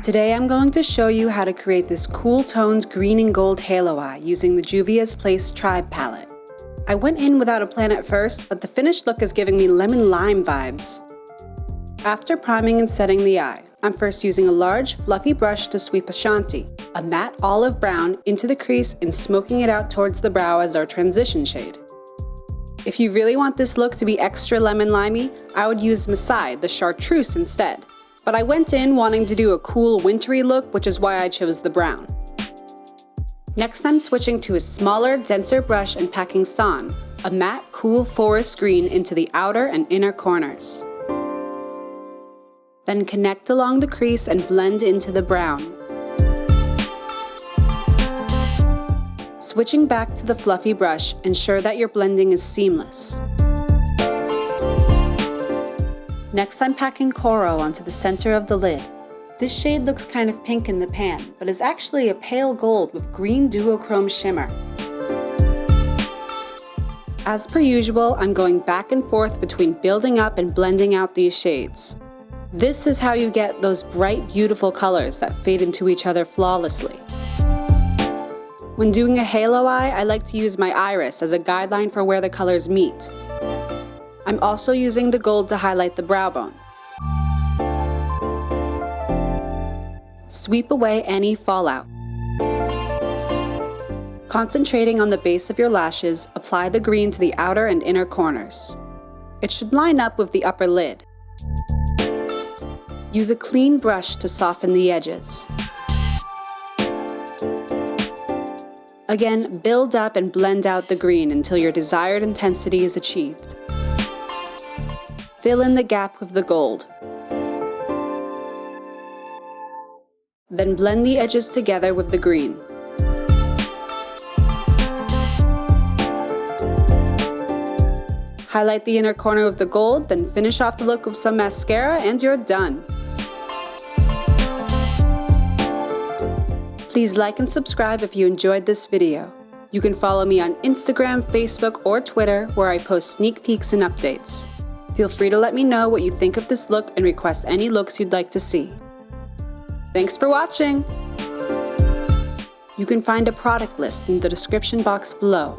Today I'm going to show you how to create this cool toned green and gold halo eye using the Juvia's Place Tribe palette. I went in without a plan at first, but the finished look is giving me lemon lime vibes. After priming and setting the eye, I'm first using a large fluffy brush to sweep Ashanti, a matte olive brown, into the crease and smoking it out towards the brow as our transition shade. If you really want this look to be extra lemon limey, I would use Mascara, the chartreuse instead. But I went in wanting to do a cool wintry look, which is why I chose the brown. Next I'm switching to a smaller, denser brush and packing San, a matte, cool forest green, into the outer and inner corners. Then connect along the crease and blend into the brown. Switching back to the fluffy brush, ensure that your blending is seamless. Next I'm packing Koro onto the center of the lid. This shade looks kind of pink in the pan, but is actually a pale gold with green duochrome shimmer. As per usual, I'm going back and forth between building up and blending out these shades. This is how you get those bright, beautiful colors that fade into each other flawlessly. When doing a halo eye, I like to use my iris as a guideline for where the colors meet. I'm also using the gold to highlight the brow bone. Sweep away any fallout. Concentrating on the base of your lashes, apply the green to the outer and inner corners. It should line up with the upper lid. Use a clean brush to soften the edges. Again, build up and blend out the green until your desired intensity is achieved. Fill in the gap with the gold. Then blend the edges together with the green. Highlight the inner corner with the gold, then finish off the look with some mascara and you're done. Please like and subscribe if you enjoyed this video. You can follow me on Instagram, Facebook, or Twitter, where I post sneak peeks and updates. Feel free to let me know what you think of this look and request any looks you'd like to see. Thanks for watching! You can find a product list in the description box below.